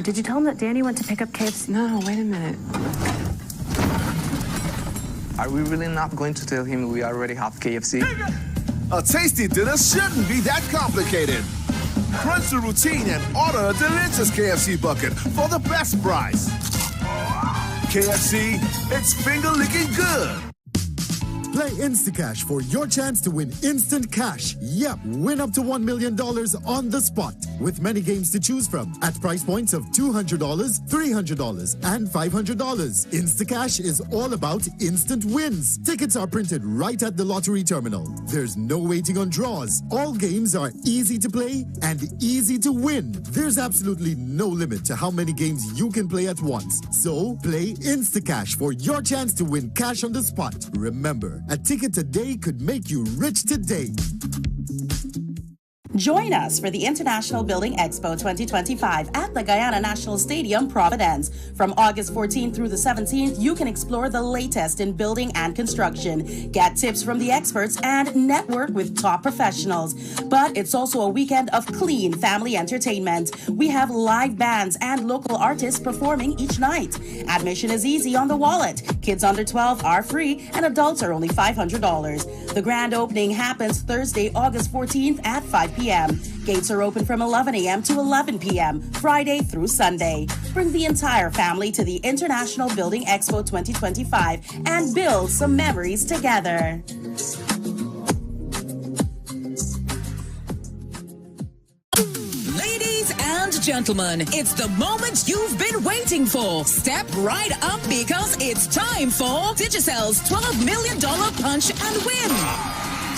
Did you tell him that Danny went to pick up KFC? No, wait a minute. Are we really not going to tell him we already have KFC? A tasty dinner shouldn't be that complicated. Crunch the routine and order a delicious KFC bucket for the best price. KFC, it's finger-licking good. Play Instacash for your chance to win instant cash. Yep, win up to $1 million on the spot. With many games to choose from at price points of $200, $300, and $500. Instacash is all about instant wins. Tickets are printed right at the lottery terminal. There's no waiting on draws. All games are easy to play and easy to win. There's absolutely no limit to how many games you can play at once. So play Instacash for your chance to win cash on the spot. Remember, a ticket today could make you rich today. Join us for the International Building Expo 2025 at the Guyana National Stadium, Providence. From August 14th through the 17th, you can explore the latest in building and construction, get tips from the experts, and network with top professionals. But it's also a weekend of clean family entertainment. We have live bands and local artists performing each night. Admission is easy on the wallet. Kids under 12 are free, and adults are only $500. The grand opening happens Thursday, August 14th at 5 p.m. Gates are open from 11 a.m. to 11 p.m., Friday through Sunday. Bring the entire family to the International Building Expo 2025 and build some memories together. Ladies and gentlemen, it's the moment you've been waiting for. Step right up because it's time for Digicel's $12 million Punch and Win.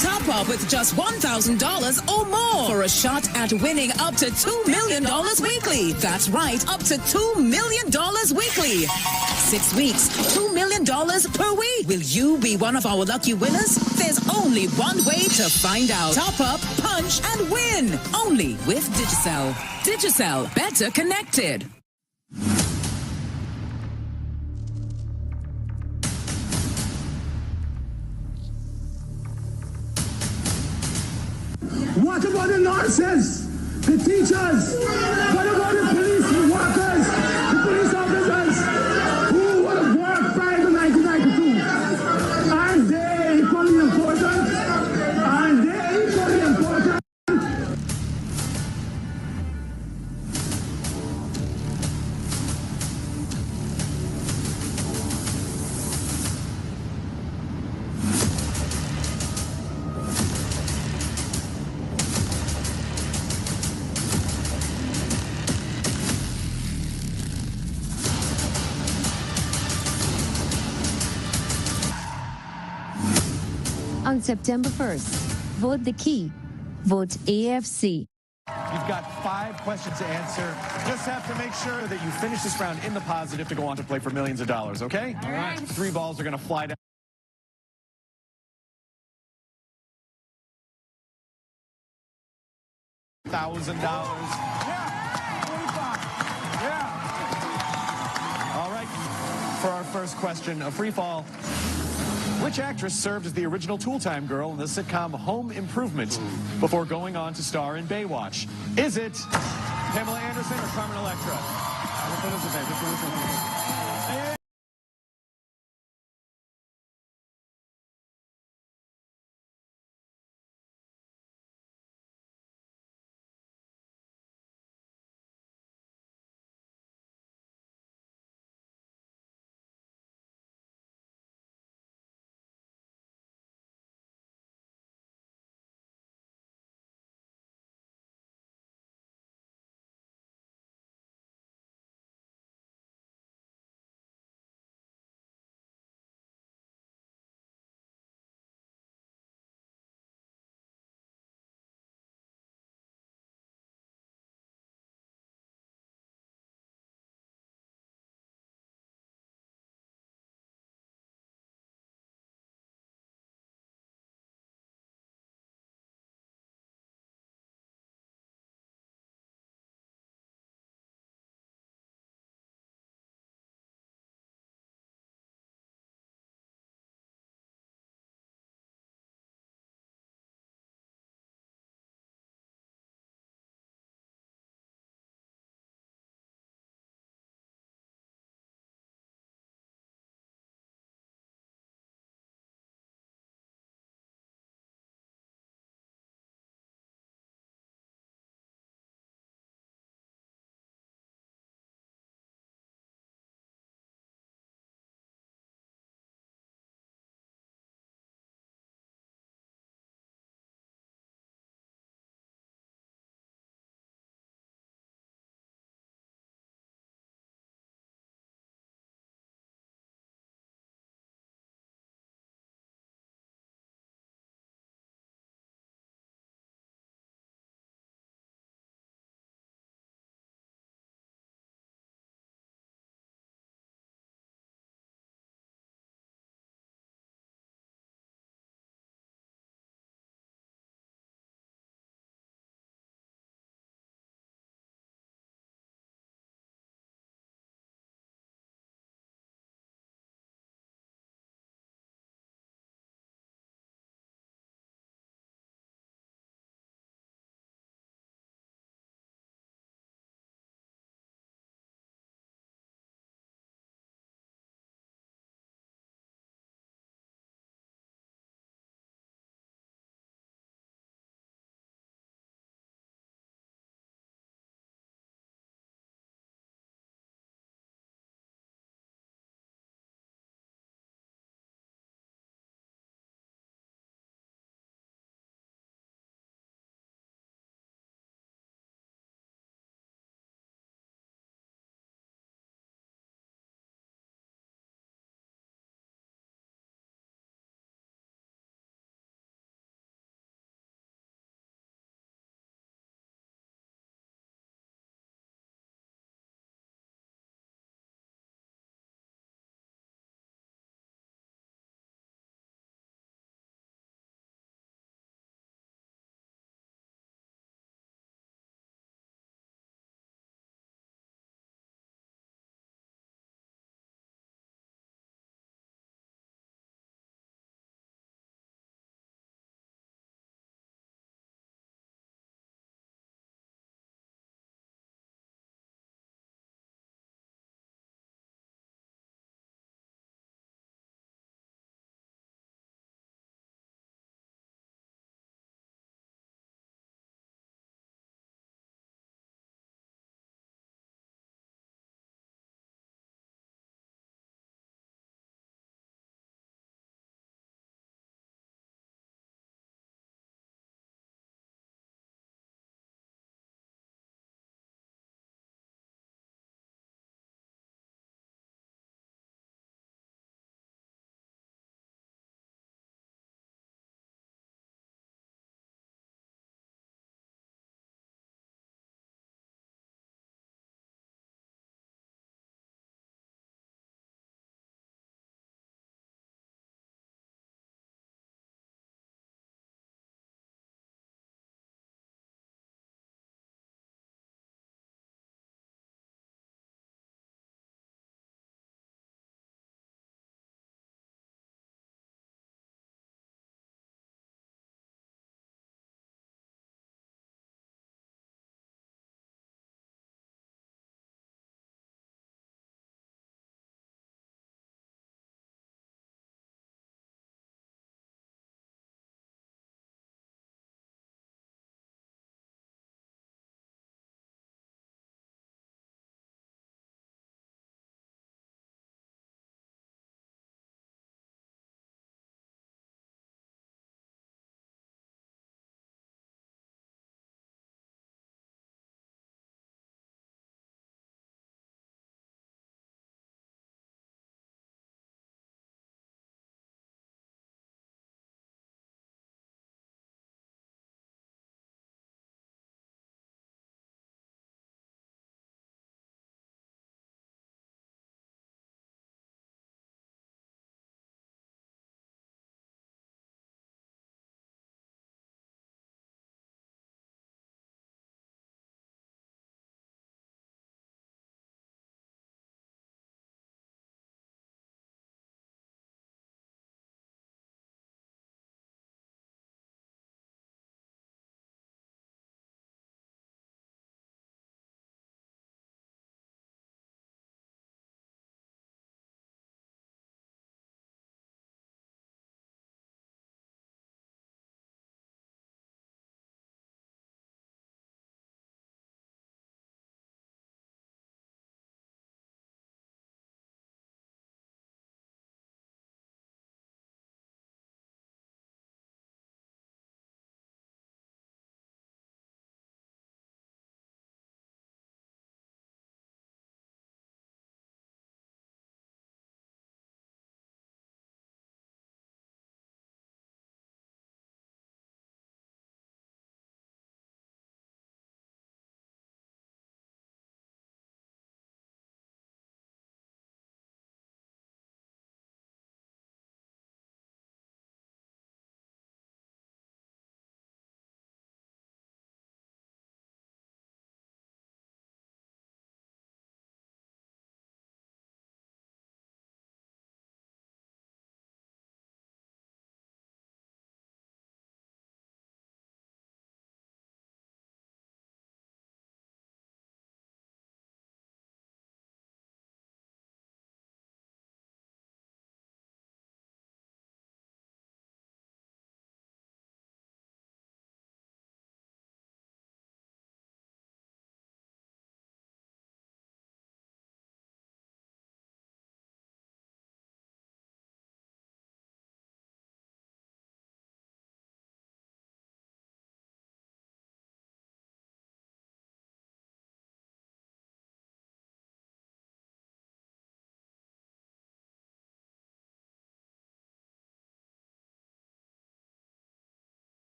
Top up with just $1,000 or more for a shot at winning up to $2 million weekly. That's right, up to $2 million weekly. 6 weeks, $2 million per week. Will you be one of our lucky winners? There's only one way to find out. Top up, punch, and win. Only with Digicel. Digicel, better connected. What about the nurses, the teachers? What about the police workers, the police officers who would have worked prior to 1992? Aren't they equally important? Aren't they equally important? On September 1st, vote the key. Vote AFC. You've got 5 questions to answer. Just have to make sure that you finish this round in the positive to go on to play for millions of dollars, okay? All right. 3 balls are going to fly down. $1,000. Yeah. 25. Yeah. All right. For our first question, a free fall. Which actress served as the original Tool Time girl in the sitcom Home Improvement before going on to star in Baywatch? Is it Pamela Anderson or Carmen Electra?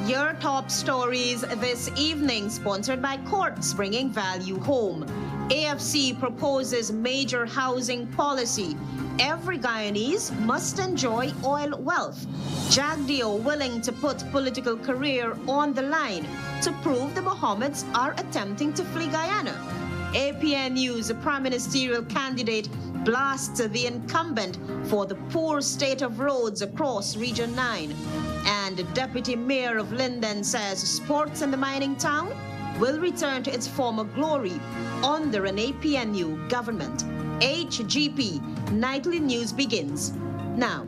Your top stories this evening, sponsored by Courts Bringing Value Home. AFC proposes major housing policy. Every Guyanese must enjoy oil wealth. JAGDEO willing to put political career on the line to prove the Mohammeds are attempting to flee Guyana. APNU'S Prime Ministerial candidate blasts the incumbent for the poor state of roads across Region 9. And Deputy Mayor of Linden says sports in the mining town will return to its former glory under an APNU government. HGP Nightly News begins now.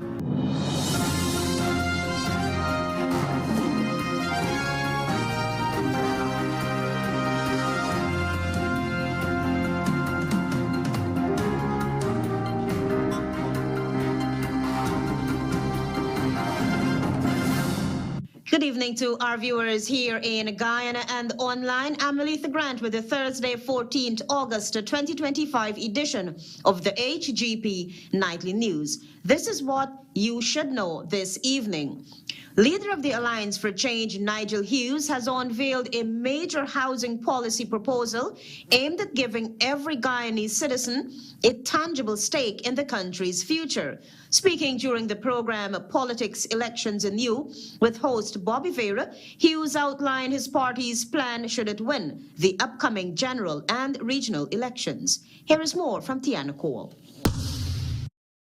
Good evening to our viewers here in Guyana and online. I'm ALETHEA Grant with the Thursday, 14th August 2025 edition of the HGP Nightly News. This is what you should know this evening. Leader of the Alliance for Change, Nigel Hughes, has unveiled a major housing policy proposal aimed at giving every Guyanese citizen a tangible stake in the country's future. Speaking during the program Politics, Elections and You with host Bobby Vera, Hughes outlined his party's plan should it win the upcoming general and regional elections. Here is more from Tiana Cole.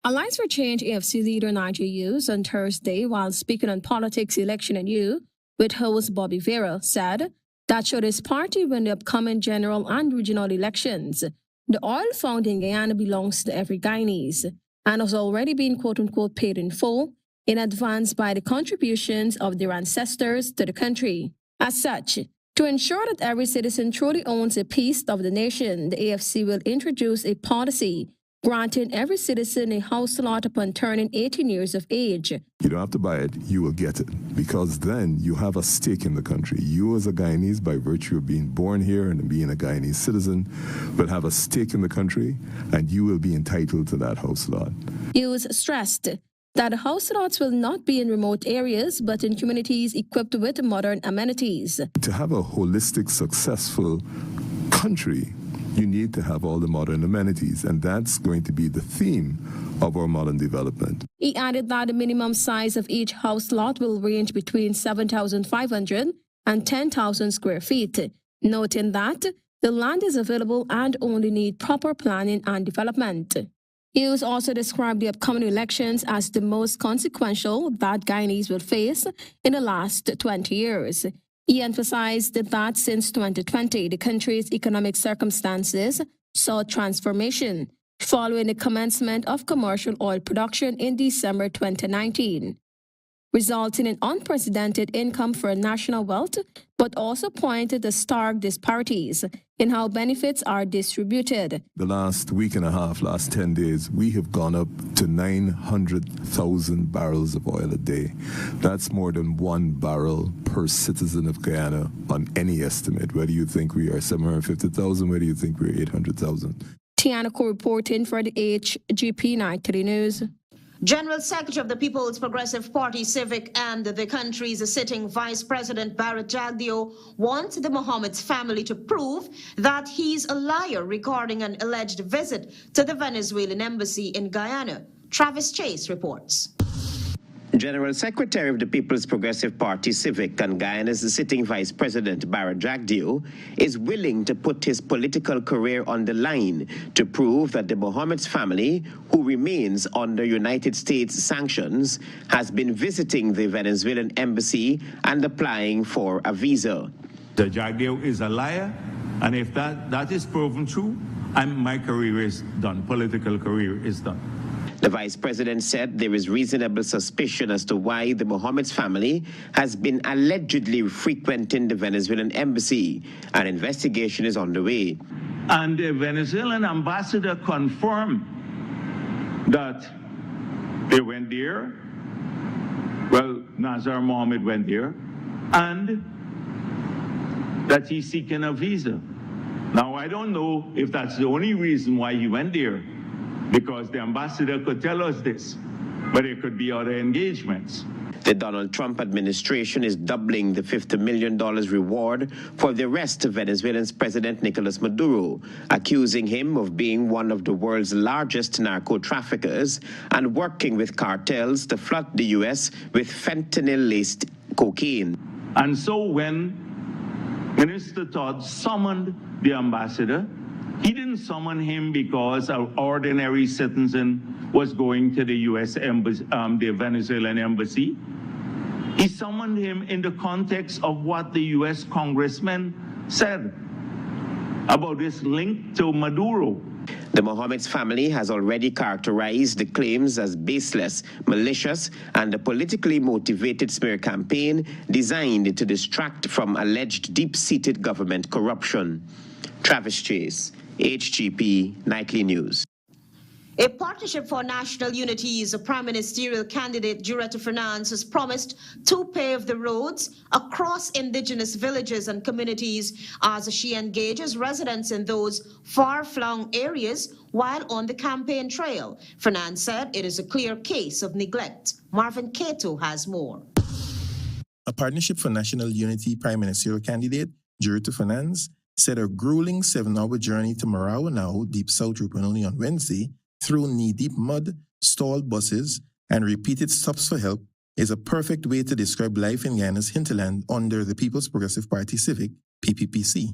Alliance for Change AFC leader Nigel Hughes on Thursday, while speaking on Politics, Election and You with host Bobby Vera, said that should his party win the upcoming general and regional elections, the oil found in Guyana belongs to every Guyanese and has already been quote-unquote paid in full in advance by the contributions of their ancestors to the country. As such, to ensure that every citizen truly owns a piece of the nation, the AFC will introduce a policy granting every citizen a house lot upon turning 18 years of age. You don't have to buy it, you will get it, because then you have a stake in the country. You as a Guyanese, by virtue of being born here and being a Guyanese citizen, will have a stake in the country, and you will be entitled to that house lot. Hughes stressed that house lots will not be in remote areas, but in communities equipped with modern amenities. To have a holistic, successful country, you need to have all the modern amenities, and that's going to be the theme of our modern development. He added that the minimum size of each house lot will range between 7,500 and 10,000 square feet, noting that the land is available and only need proper planning and development. Hughes also described the upcoming elections as the most consequential that Guyanese will face in the last 20 years. He emphasized that since 2020, the country's economic circumstances saw transformation following the commencement of commercial oil production in December 2019, resulting in unprecedented income for national wealth, but also pointed to stark disparities in how benefits are distributed. The last week and a half, last 10 days, we have gone up to 900,000 barrels of oil a day. That's more than 1 barrel per citizen of Guyana on any estimate. Whether you think we are 750,000, whether you think we're 800,000. Tiana Cole reporting for the HGP Nightly News. General Secretary of the People's Progressive Party, Civic, and the country's sitting Vice President Barrett Jagdeo wants the Mohammeds family to prove that he's a liar regarding an alleged visit to the Venezuelan embassy in Guyana. Travis Chase reports. General Secretary of the People's Progressive Party, Civic, and Guyana's sitting Vice President Barrett Jagdeo is willing to put his political career on the line to prove that the Mohammeds family, who remains under United States sanctions, has been visiting the Venezuelan embassy and applying for a visa. The Jagdeo is a liar, and if that is proven true, my career is done, political career is done. The vice president said there is reasonable suspicion as to why the Mohammeds family has been allegedly frequenting the Venezuelan embassy. An investigation is underway. And the Venezuelan ambassador confirmed that they went there. Well, Nazar Mohammed went there, and that he's seeking a visa. Now, I don't know if that's the only reason why he went there, because the ambassador could tell us this, but it could be other engagements. The Donald Trump administration is doubling the $50 million reward for the arrest of Venezuela's President Nicolas Maduro, accusing him of being one of the world's largest narco-traffickers and working with cartels to flood the U.S. with fentanyl-laced cocaine. And so when Minister Todd summoned the ambassador, he didn't summon him because an ordinary citizen was going to the U.S. embassy, the Venezuelan embassy. He summoned him in the context of what the U.S. congressman said about this link to Maduro. The Mohamedes family has already characterized the claims as baseless, malicious, and a politically motivated smear campaign designed to distract from alleged deep-seated government corruption. Travis Chase, HGP Nightly News. A Partnership for National Unity's prime ministerial candidate, Guyuanese Finance, has promised to pave the roads across indigenous villages and communities as she engages residents in those far-flung areas while on the campaign trail. Finance said it is a clear case of neglect. Marvin Cato has more. A Partnership for National Unity prime ministerial candidate, Guyuanese Finance, said a grueling 7-hour journey to Marawanao, Deep South Rupununi on Wednesday, through knee-deep mud, stalled buses, and repeated stops for help is a perfect way to describe life in Guyana's hinterland under the People's Progressive Party Civic, PPPC.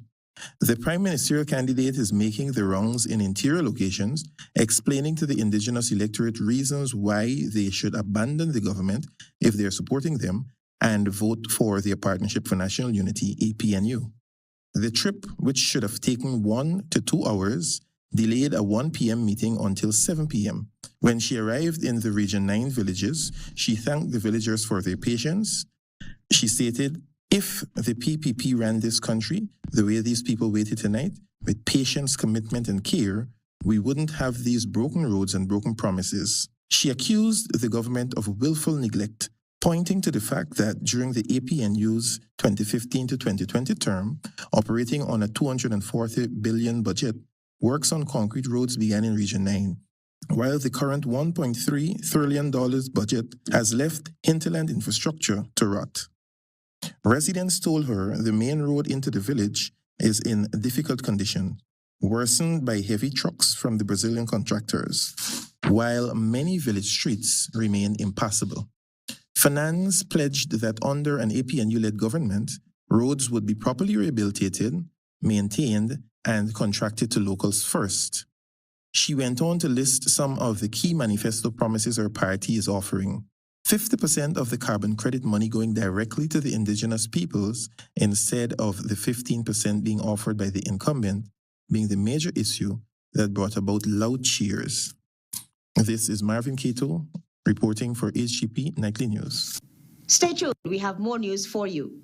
The prime ministerial candidate is making the rounds in interior locations, explaining to the indigenous electorate reasons why they should abandon the government if they are supporting them and vote for their Partnership for National Unity, APNU. The trip, which should have taken 1 to 2 hours, delayed a 1 p.m. meeting until 7 p.m. When she arrived in the Region 9 villages, she thanked the villagers for their patience. She stated, if the PPP ran this country the way these people waited tonight, with patience, commitment, and care, we wouldn't have these broken roads and broken promises. She accused the government of willful neglect, pointing to the fact that during the APNU's 2015 to 2020 term, operating on a $240 billion budget, works on concrete roads began in Region 9, while the current $1.3 trillion budget has left hinterland infrastructure to rot. Residents told her the main road into the village is in difficult condition, worsened by heavy trucks from the Brazilian contractors, while many village streets remain impassable. Finance pledged that under an APNU-led government, roads would be properly rehabilitated, maintained, and contracted to locals first. She went on to list some of the key manifesto promises her party is offering. 50% of the carbon credit money going directly to the indigenous peoples instead of the 15% being offered by the incumbent being the major issue that brought about loud cheers. This is Marvin Cato reporting for HGP Nightly News. Stay tuned, we have more news for you.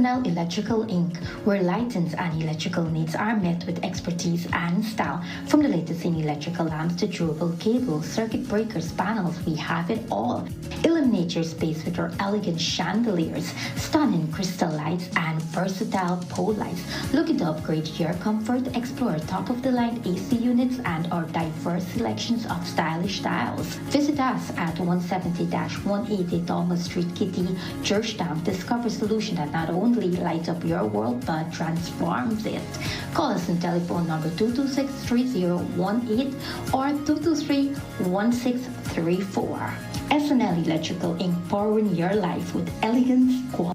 Promotional Electrical Inc., where lighting and electrical needs are met with expertise and style. From the latest in electrical lamps to durable cables, circuit breakers, panels, we have it all. Illuminate your space with our elegant chandeliers, stunning crystal lights, and versatile pole lights. Looking to upgrade your comfort? Explore top-of-the-line AC units and our diverse selections of stylish styles. Visit us at 170-180 Thomas Street, Kitty, Georgetown. Discover a solution that not only lights up your world but transforms it. Call us on telephone number 226-3018 or 223-1634. SNL Electrical Inc., powering your life with elegance, quality.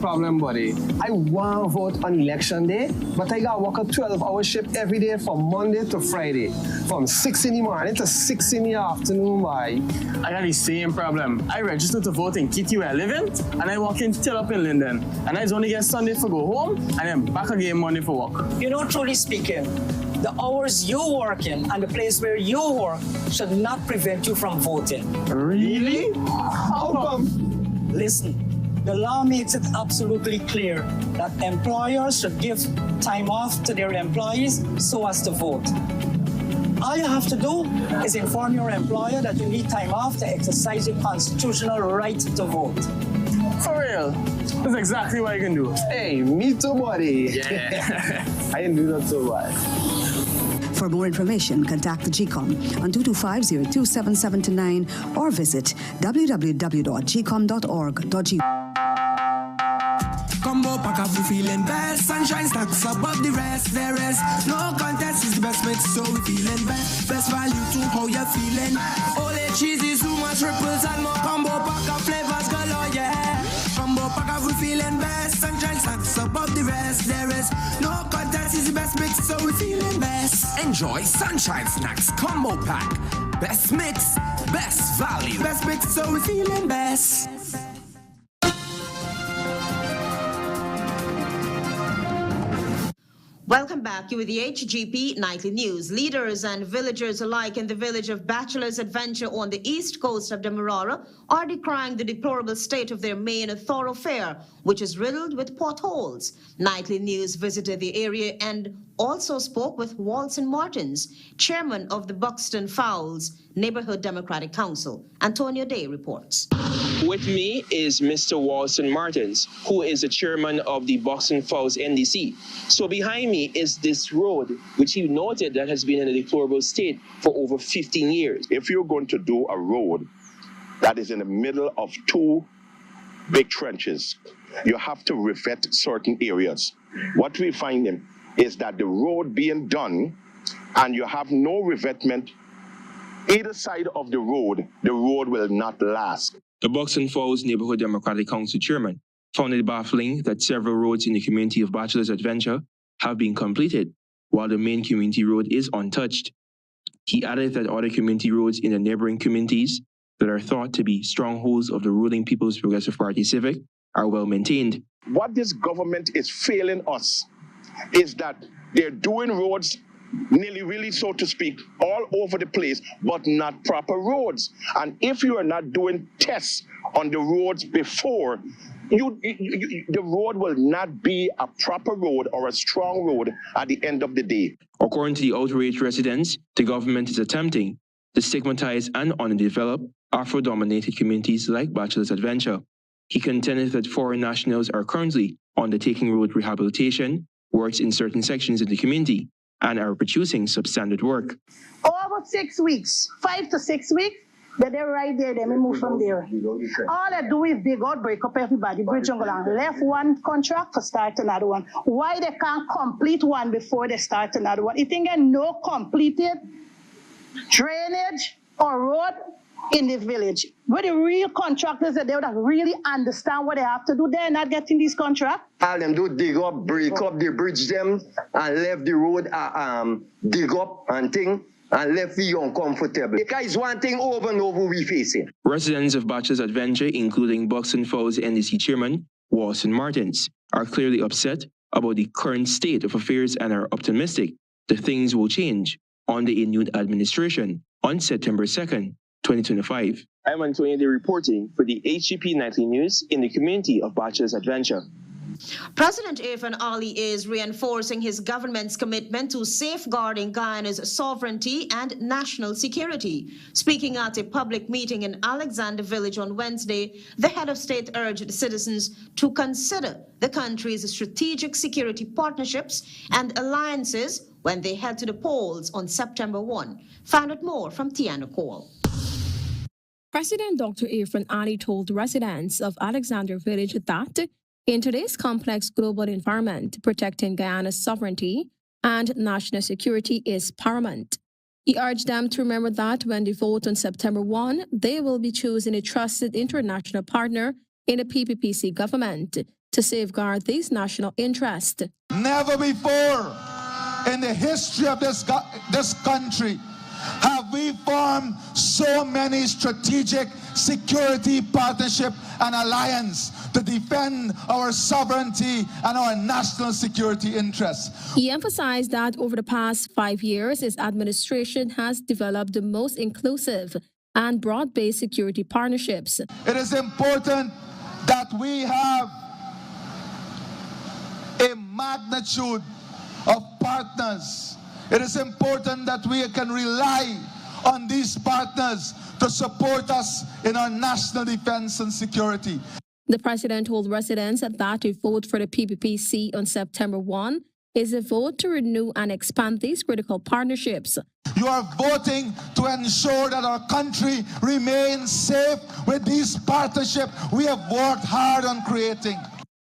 problem, buddy. I want to vote on election day, but I got to work a 12-hour shift every day from Monday to Friday. From 6 in the morning to 6 in the afternoon, boy. I got the same problem. I registered to vote in Kitty where I live in, and I walk in till up in Linden. And I only get Sunday for go home, and then back again Monday for work. You know, truly speaking, the hours you work in and the place where you work should not prevent you from voting. Really? How come? Listen, the law makes it absolutely clear that employers should give time off to their employees so as to vote. All you have to do is inform your employer that you need time off to exercise your constitutional right to vote. For real? That's exactly what I can do. Hey, me too, buddy. Yeah. I didn't do that so bad. For more information, contact the GCOM on 225-027729 or visit www.gcom.org.gw. Combo pack up, we feeling best. Sunshine stacks above the rest. There is no contest, is the best mix, so we feeling best. Best value to how you feeling. Ole cheesy, too much ripples and more combo pack up flavors galore, yeah. Combo pack up, we feeling best. Sunshine stacks above the rest. There is no contest, is the best mix, so we feeling best. Enjoy Sunshine Snacks Combo Pack. Best mix, best value. Best mix, so we feeling best. Welcome back. You're with the HGP Nightly News. Leaders and villagers alike in the village of Bachelor's Adventure on the east coast of Demerara are decrying the deplorable state of their main thoroughfare, which is riddled with potholes. Nightly News visited the area and also spoke with Walson Martins, chairman of the Buxton Fowles Neighborhood Democratic Council. Antonio Day reports. With me is Mr. Walson Martins, who is the chairman of the Buxton Fowles NDC. So behind me is this road, which he noted that has been in a deplorable state for over 15 years. If you're going to do a road that is in the middle of two big trenches, you have to revet certain areas. What we find is that the road being done and you have no revetment either side of the road will not last. The Buxton Fowles Neighborhood Democratic Council chairman found it baffling that several roads in the community of Bachelor's Adventure have been completed, while the main community road is untouched. He added that other community roads in the neighboring communities that are thought to be strongholds of the ruling People's Progressive Party Civic are well maintained. What this government is failing us is that they're doing roads nilly-willy, so to speak, all over the place, but not proper roads. And if you are not doing tests on the roads before, the road will not be a proper road or a strong road at the end of the day. According to the outraged residents, the government is attempting to stigmatize and underdevelop Afro-dominated communities like Bachelor's Adventure. He contended that foreign nationals are currently undertaking road rehabilitation works in certain sections of the community and are producing substandard work. Over 6 weeks, 5 to 6 weeks, but they're right there, then we move from there. All they do is dig out, break up everybody, bridge jungle, and left one contract to start another one. Why they can't complete one before they start another one? You think there's no completed drainage or road in this village? Where the real contractors are there that really understand what they have to do, they're not getting these contracts. All them do dig up, break up the bridge them, and left the road dig up and thing, and left the uncomfortable. Because it's one thing over and over we facing. Residents of Bachelor's Adventure, including Buxton Fowles NDC chairman Walson Martins, are clearly upset about the current state of affairs and are optimistic that things will change under a new administration on September 2nd, 2025. I'm Antonio Day reporting for the HGP Nightly News in the community of Bachelor's Adventure. President Irfan Ali is reinforcing his government's commitment to safeguarding Guyana's sovereignty and national security. Speaking at a public meeting in Alexander Village on Wednesday, the head of state urged citizens to consider the country's strategic security partnerships and alliances when they head to the polls on September 1. Find out more from Tiana Cole. President Dr. Irfan Ali told residents of Alexander Village that in today's complex global environment, protecting Guyana's sovereignty and national security is paramount. He urged them to remember that when they vote on September 1, they will be choosing a trusted international partner in the PPPC government to safeguard these national interests. Never before in the history of this country have we formed so many strategic security partnership and alliance to defend our sovereignty and our national security interests. He emphasized that over the past 5 years, his administration has developed the most inclusive and broad-based security partnerships. It is important that we have a magnitude of partners. It is important that we can rely on these partners to support us in our national defense and security. The president told residents that a vote for the PPPC on September 1 is a vote to renew and expand these critical partnerships. You are voting to ensure that our country remains safe with these partnerships we have worked hard on creating.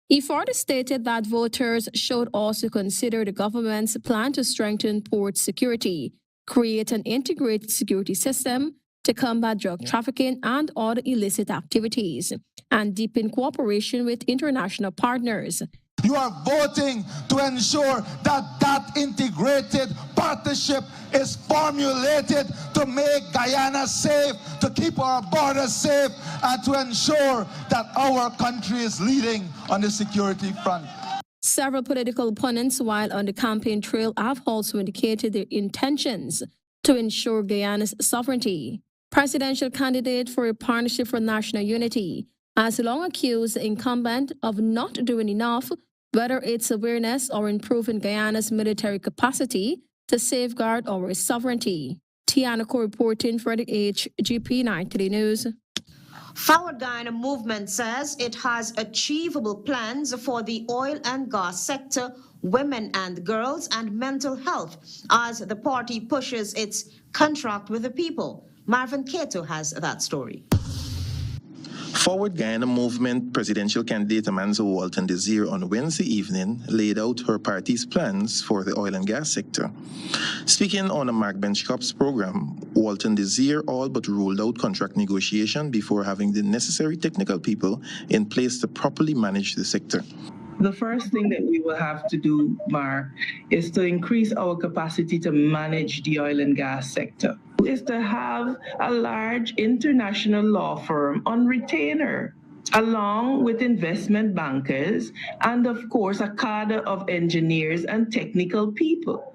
He further stated that voters should also consider the government's plan to strengthen port security, create an integrated security system to combat drug trafficking and other illicit activities, and deepen cooperation with international partners. You are voting to ensure that that integrated partnership is formulated to make Guyana safe, to keep our borders safe, and to ensure that our country is leading on the security front. Several political opponents, while on the campaign trail, have also indicated their intentions to ensure Guyana's sovereignty. Presidential candidate for a Partnership for National Unity has long accused the incumbent of not doing enough, whether it's awareness or improving Guyana's military capacity to safeguard our sovereignty. Tianako reporting for the HGP Nightly News. Forward Guyana movement says it has achievable plans for the oil and gas sector, women and girls, and mental health as the party pushes its contract with the people. Marvin Cato has that story. Forward Guyana Movement presidential candidate Amanzo Walton Desir on Wednesday evening laid out her party's plans for the oil and gas sector. Speaking on a Mark Benchcop's program, Walton Desir all but ruled out contract negotiation before having the necessary technical people in place to properly manage the sector. The first thing that we will have to do, Mark, is to increase our capacity to manage the oil and gas sector, is to have a large international law firm on retainer, along with investment bankers, and of course a cadre of engineers and technical people.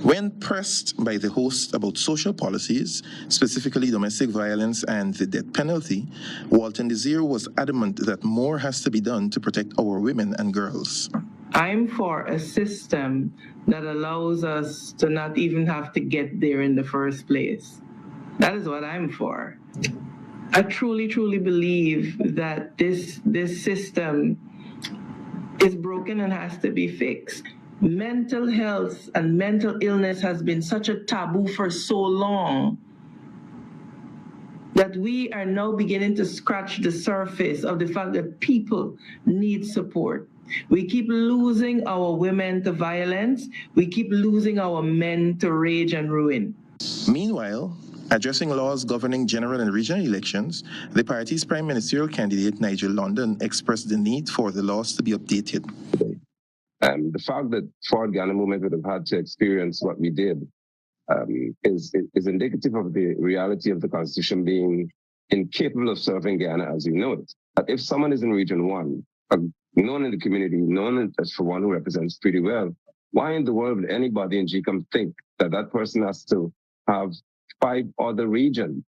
When pressed by the host about social policies, specifically domestic violence and the death penalty, Walton Desir was adamant that more has to be done to protect our women and girls. I'm for a system that allows us to not even have to get there in the first place. That is what I'm for. I truly, truly believe that this system is broken and has to be fixed. Mental health and mental illness has been such a taboo for so long that we are now beginning to scratch the surface of the fact that people need support. We keep losing our women to violence. We keep losing our men to rage and ruin. Meanwhile, addressing laws governing general and regional elections, the party's prime ministerial candidate, Nigel London, expressed the need for the laws to be updated. The fact that Forward Guyana Movement would have had to experience what we did is indicative of the reality of the Constitution being incapable of serving Guyana as we know it. But if someone is in Region 1, known in the community, known as for one who represents pretty well, why in the world would anybody in GCOM think that that person has to have 5 other regions,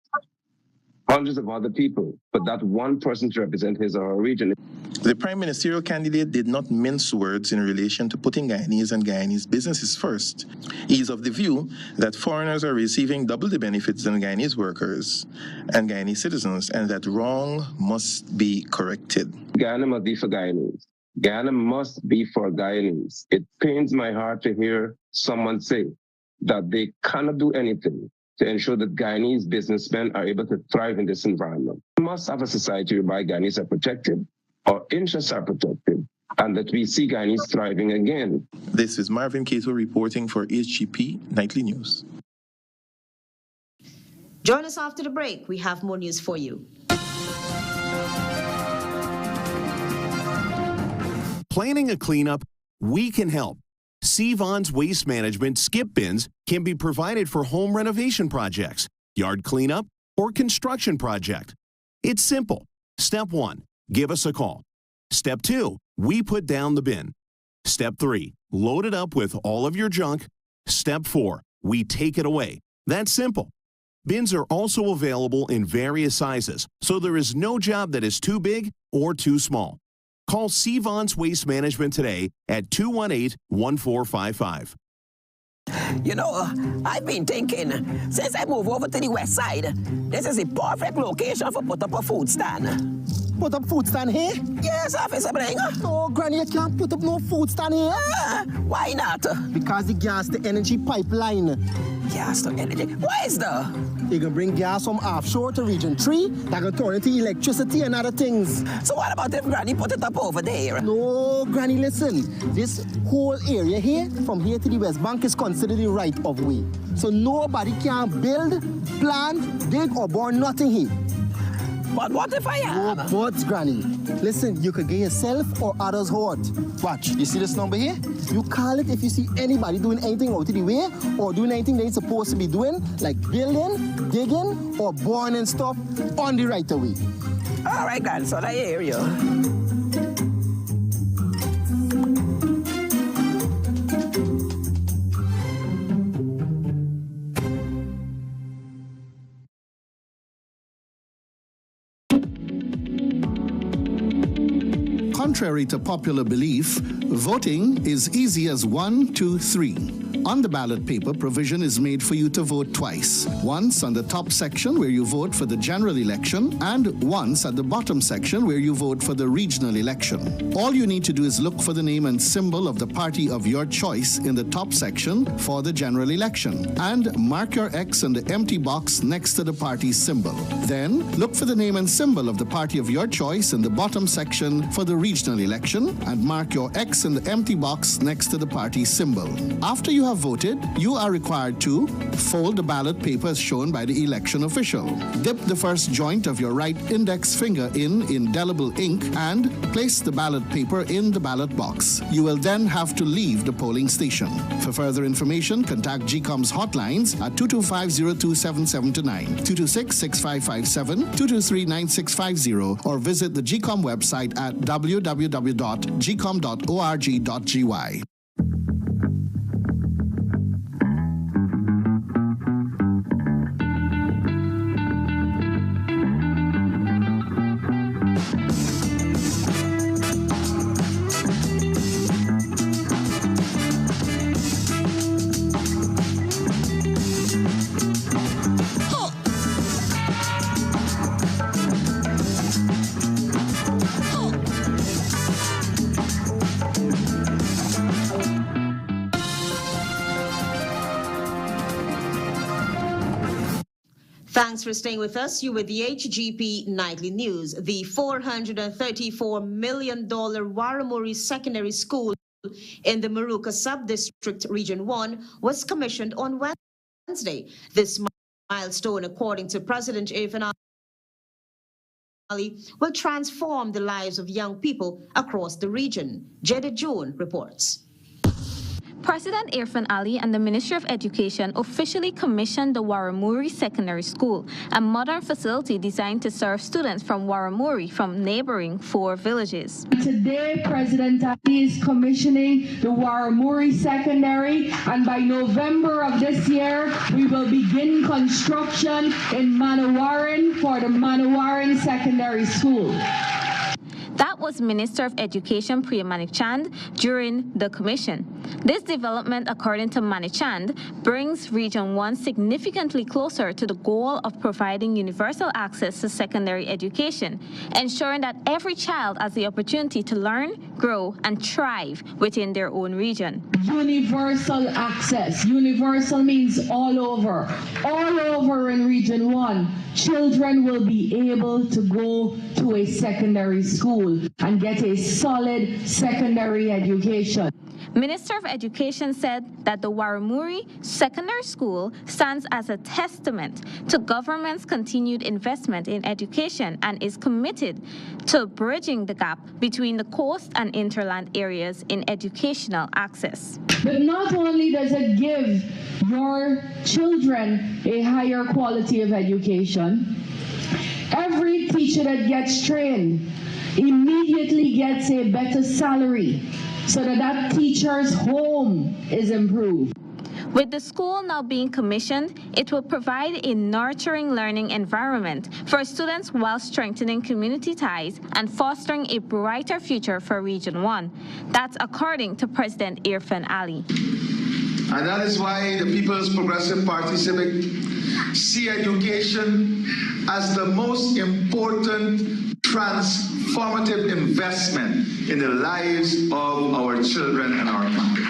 hundreds of other people, but that one person to represent his or her region? The prime ministerial candidate did not mince words in relation to putting Guyanese and Guyanese businesses first. He is of the view that foreigners are receiving double the benefits than Guyanese workers and Guyanese citizens, and that wrong must be corrected. Guyana must be for Guyanese. Guyana must be for Guyanese. It pains my heart to hear someone say that they cannot do anything to ensure that Guyanese businessmen are able to thrive in this environment. We must have a society whereby Guyanese are protected, our interests are protected, and that we see Guyanese thriving again. This is Marvin Cato reporting for HGP Nightly News. Join us after the break. We have more news for you. Planning a cleanup? We can help. Sevon's Waste Management skip bins can be provided for home renovation projects, yard cleanup, or construction project. It's simple. Step 1, give us a call. Step 2, we put down the bin. Step 3, load it up with all of your junk. Step 4, we take it away. That's simple. Bins are also available in various sizes, so there is no job that is too big or too small. Call Sevon's Waste Management today at 218-1455. You know, I've been thinking, since I moved over to the west side, this is the perfect location for put up a food stand. Put up food stand here? Yes, Officer Bring. No, Granny, you can't put up no food stand here. Why not? Because the gas to energy pipeline. Gas to energy? Why is that? You can bring gas from offshore to region 3, that can turn into electricity and other things. So what about if Granny put it up over there? No, Granny, listen. This whole area here, from here to the West Bank, is considered the right of way. So nobody can build, plant, dig, or burn nothing here. But what if I am? No buts, Granny. Listen, you could get yourself or others hurt. Watch, you see this number here? You call it if you see anybody doing anything out of the way or doing anything they're supposed to be doing, like building, digging, or burning stuff on the right of way. All right, grandson, I hear you. Contrary to popular belief, voting is easy as 1, 2, 3. On the ballot paper, provision is made for you to vote twice. Once on the top section where you vote for the general election, and once at the bottom section where you vote for the regional election. All you need to do is look for the name and symbol of the party of your choice in the top section for the general election, and mark your X in the empty box next to the party's symbol. Then, look for the name and symbol of the party of your choice in the bottom section for the regional election, and mark your X in the empty box next to the party's symbol. After you have voted, you are required to fold the ballot paper as shown by the election official. Dip the first joint of your right index finger in indelible ink and place the ballot paper in the ballot box. You will then have to leave the polling station. For further information, contact GCOM's hotlines at 225-027729, 226-6557, 223-9650, or visit the GCOM website at www.gcom.org.gy. Thanks for staying with us. You with the HGP Nightly News. The $434 million Warramuri Secondary School in the Maruka Sub-District Region 1 was commissioned on Wednesday. This milestone, according to President APNU'S, will transform the lives of young people across the region. JAGDEO reports. President Irfan Ali and the Ministry of Education officially commissioned the Warramuri Secondary School, a modern facility designed to serve students from Warramuri from neighboring 4 villages. Today, President Ali is commissioning the Warramuri Secondary, and by November of this year, we will begin construction in Manawaran for the Manawaran Secondary School. That was Minister of Education Priya Manichand during the commission. This development, according to Manichand, brings Region 1 significantly closer to the goal of providing universal access to secondary education, ensuring that every child has the opportunity to learn, grow, and thrive within their own region. Universal access. Universal means all over. All over in Region 1, children will be able to go to a secondary school and get a solid secondary education. Minister of Education said that the Warramuri Secondary School stands as a testament to government's continued investment in education and is committed to bridging the gap between the coast and interland areas in educational access. But not only does it give your children a higher quality of education, every teacher that gets trained immediately gets a better salary so that teacher's home is improved. With the school now being commissioned, it will provide a nurturing learning environment for students while strengthening community ties and fostering a brighter future for Region 1. That's according to President Irfan Ali. And that is why the People's Progressive Party Civic see education as the most important transformative investment in the lives of our children and our country.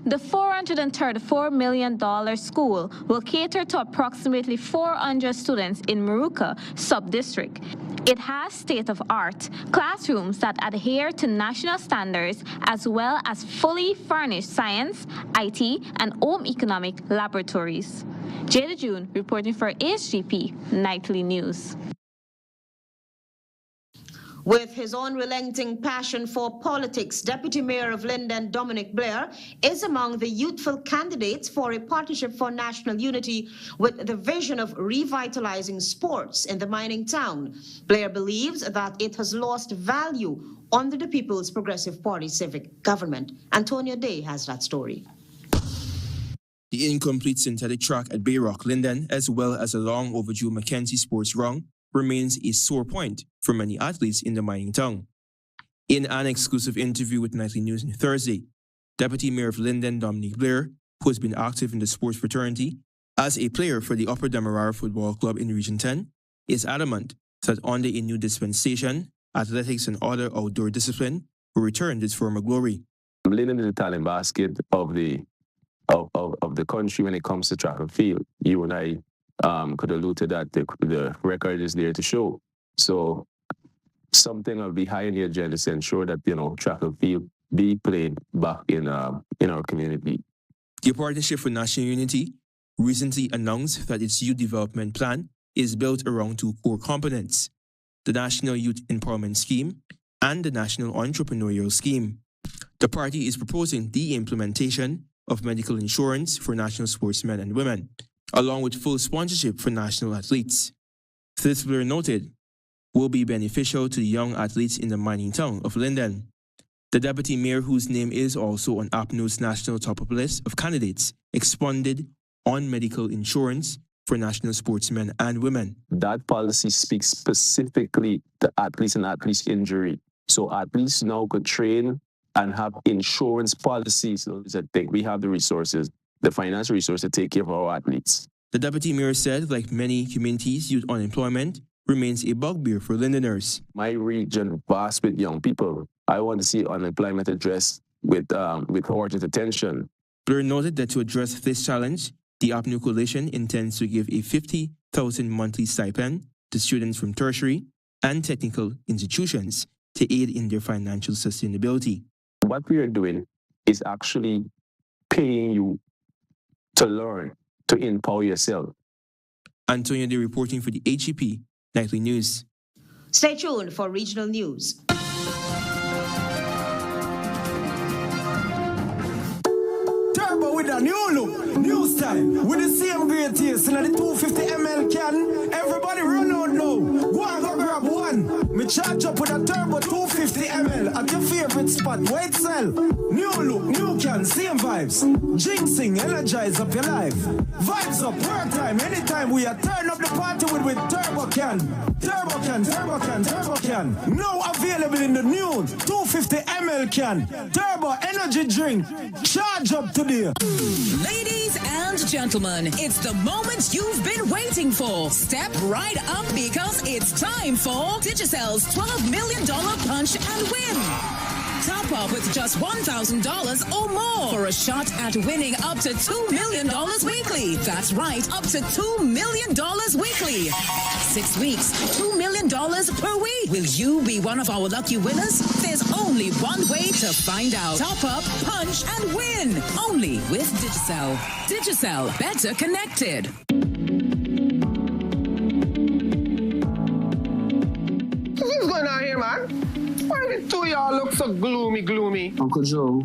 The $434 million school will cater to approximately 400 students in Maruka sub-district. It has state-of-art classrooms that adhere to national standards as well as fully furnished science, IT, and home economic laboratories. Jada June reporting for HGP Nightly News. With his unrelenting passion for politics, Deputy Mayor of Linden, Dominic Blair, is among the youthful candidates for a partnership for national unity with the vision of revitalizing sports in the mining town. Blair believes that it has lost value under the People's Progressive Party civic government. Antonio Day has that story. The incomplete synthetic track at Bayrock, Linden, as well as a long overdue Mackenzie Sports Run, remains a sore point for many athletes in the mining town. In an exclusive interview with Nightly News on Thursday, Deputy Mayor of Linden, Dominic Blair, who has been active in the sports fraternity as a player for the Upper Demerara Football Club in Region 10, is adamant that under a new dispensation, athletics and other outdoor discipline will return to its former glory. Linden is the talent basket of the country when it comes to track and field. You and I could allude to that. The record is there to show. So something will be high in the agenda to ensure that, track and field be played back in our community. The Partnership for National Unity recently announced that its youth development plan is built around two core components: the National Youth Empowerment Scheme and the National Entrepreneurial Scheme. The party is proposing the implementation of medical insurance for national sportsmen and women, along with full sponsorship for national athletes. This, Blair noted, will be beneficial to the young athletes in the mining town of Linden. The deputy mayor, whose name is also on APNU'S national top-up list of candidates, expounded on medical insurance for national sportsmen and women. That policy speaks specifically to athletes and athletes' injury. So athletes now could train and have insurance policies. So I think we have the resources, the financial resources to take care of our athletes. The deputy mayor said, like many communities, youth unemployment remains a bugbear for Lindeners. My region vast with young people. I want to see unemployment addressed with urgent attention. Blair noted that to address this challenge, the APNU coalition intends to give a $50,000 monthly stipend to students from tertiary and technical institutions to aid in their financial sustainability. What we are doing is actually paying you to learn, to empower yourself. Antonio Day reporting for the HGP Nightly News. Stay tuned for regional news. Turbo with a new look, new style, with the same great taste in the 250 ml can. Everybody run out now. Go and go grab one. Me charge up with a turbo 250 ml at your favorite spot. Wait, sell. New look, new can, same vibes. Jinxing, energize up your life. Vibes up, work time, anytime we are turn up the party with turbo can. Turbo can, turbo can, turbo can. Now available in the new 250 ml can. Turbo energy drink. Charge up today. Ladies and gentlemen, it's the moment you've been waiting for. Step right up because it's time for Digicel $12 million Punch and Win. Top up with just $1,000 or more for a shot at winning up to $2 million weekly. That's right, up to $2 million weekly. 6 weeks, $2 million per week. Will you be one of our lucky winners? There's only one way to find out. Top up, punch, and win. Only with Digicel. Digicel, better connected. What's going on here, man? Why the two of y'all look so gloomy? Uncle Joe,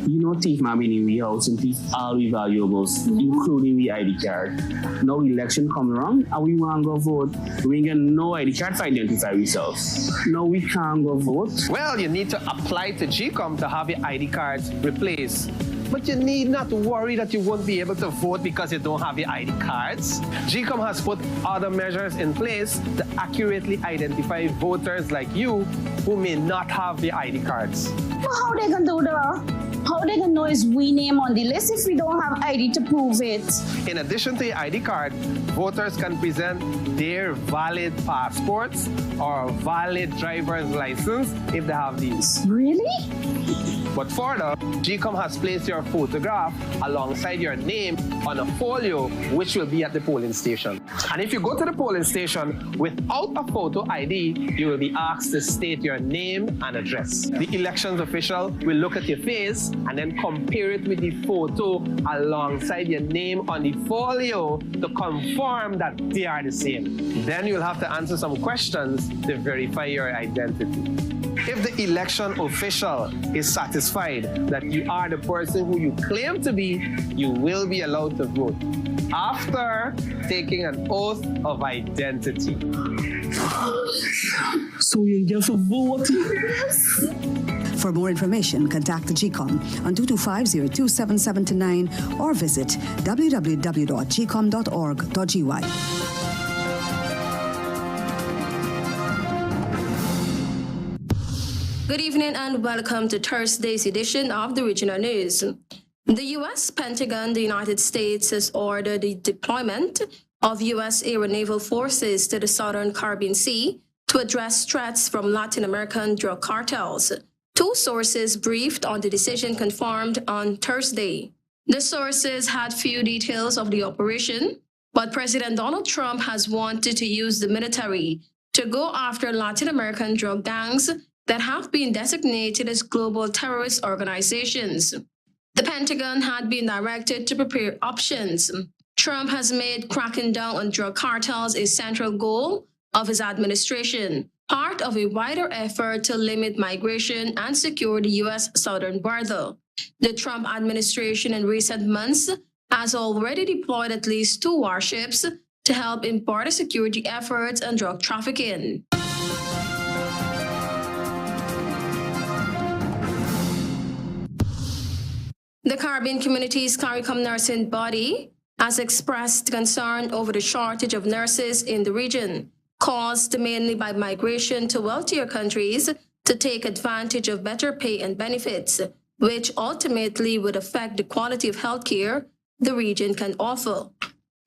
you know thief man in we house and thief all we valuables, including the ID card. Now election come around and we want to go vote. We ain't got no ID card to identify ourselves. No, we can't go vote. Well, you need to apply to GCOM to have your ID cards replaced. But you need not worry that you won't be able to vote because you don't have your ID cards. GCOM has put other measures in place to accurately identify voters like you who may not have the ID cards. Well, how they gonna do that? How they gonna know is we name on the list if we don't have ID to prove it? In addition to your ID card, voters can present their valid passports or valid driver's license if they have these. Really? But further, GCOM has placed your photograph alongside your name on a folio which will be at the polling station. And if you go to the polling station without a photo ID, you will be asked to state your name and address. The elections official will look at your face and then compare it with the photo alongside your name on the folio to confirm that they are the same. Then you'll have to answer some questions to verify your identity. If the election official is satisfied that you are the person who you claim to be, you will be allowed to vote after taking an oath of identity. So you get to vote? For more information, contact the GCOM on 225-027729 or visit www.gcom.org.gy. Good evening and welcome to Thursday's edition of the Regional News. The U.S. Pentagon, the United States, has ordered the deployment of U.S. air and naval forces to the Southern Caribbean Sea to address threats from Latin American drug cartels. Two sources briefed on the decision confirmed on Thursday. The sources had few details of the operation, but President Donald Trump has wanted to use the military to go after Latin American drug gangs that have been designated as global terrorist organizations. The Pentagon had been directed to prepare options. Trump has made cracking down on drug cartels a central goal of his administration, part of a wider effort to limit migration and secure the U.S. southern border. The Trump administration in recent months has already deployed at least 2 warships to help in border security efforts and drug trafficking. The Caribbean Community's CARICOM nursing body has expressed concern over the shortage of nurses in the region, caused mainly by migration to wealthier countries to take advantage of better pay and benefits, which ultimately would affect the quality of healthcare the region can offer.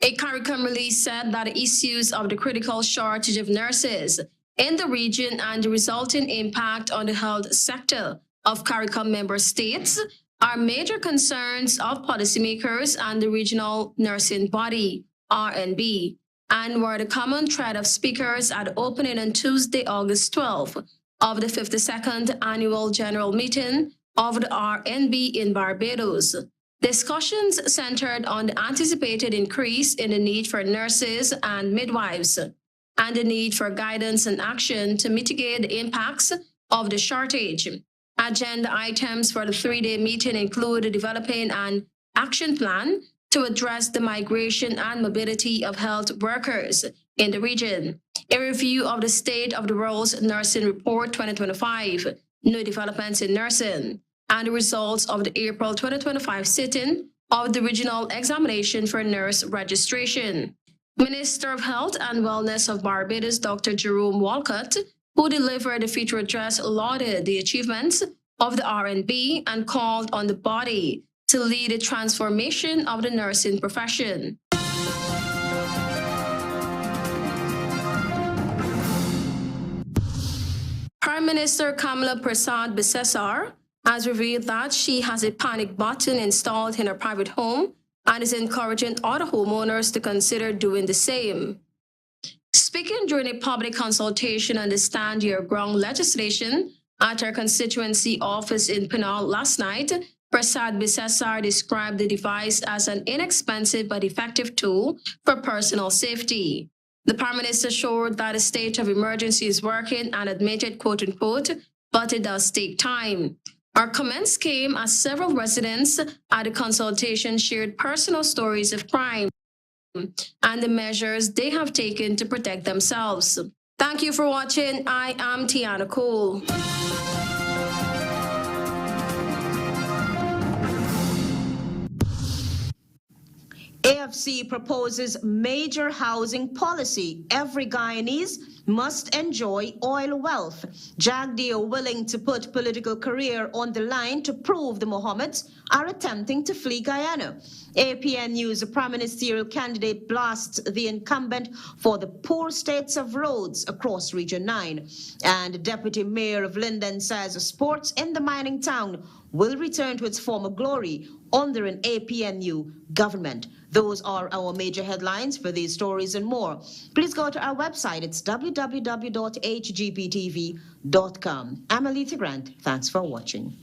A CARICOM release said that the issues of the critical shortage of nurses in the region and the resulting impact on the health sector of CARICOM member states are major concerns of policymakers and the regional nursing body, RNB, and were the common thread of speakers at the opening on Tuesday, August 12th of the 52nd Annual General Meeting of the RNB in Barbados. Discussions centered on the anticipated increase in the need for nurses and midwives, and the need for guidance and action to mitigate the impacts of the shortage. Agenda items for the 3-day meeting include developing an action plan to address the migration and mobility of health workers in the region, a review of the State of the World's Nursing Report 2025, new developments in nursing, and the results of the April 2025 sitting of the Regional Examination for Nurse Registration. Minister of Health and Wellness of Barbados, Dr. Jerome Walcott, who delivered the feature address, lauded the achievements of the RNB and called on the body to lead the transformation of the nursing profession. Prime Minister Kamala Prasad Bisesar has revealed that she has a panic button installed in her private home and is encouraging other homeowners to consider doing the same. Speaking during a public consultation on the Stand Your Ground legislation at her constituency office in Pinal last night, Prasad Bisesar described the device as an inexpensive but effective tool for personal safety. The Prime Minister showed that a state of emergency is working and admitted, quote-unquote, but it does take time. Our comments came as several residents at the consultation shared personal stories of crime and the measures they have taken to protect themselves. Thank you for watching. I am Tiana Cole. AFC proposes major housing policy. Every Guyanese must enjoy oil wealth. JAGDEO willing to put political career on the line to prove the Mohammeds are attempting to flee Guyana. APNU'S Prime Ministerial candidate blasts the incumbent for the poor states of roads across Region 9. And Deputy Mayor of Linden says sports in the mining town will return to its former glory under an APNU government. Those are our major headlines. For these stories and more, please go to our website. It's www.hgptv.com. I'm ALETHEA Grant. Thanks for watching.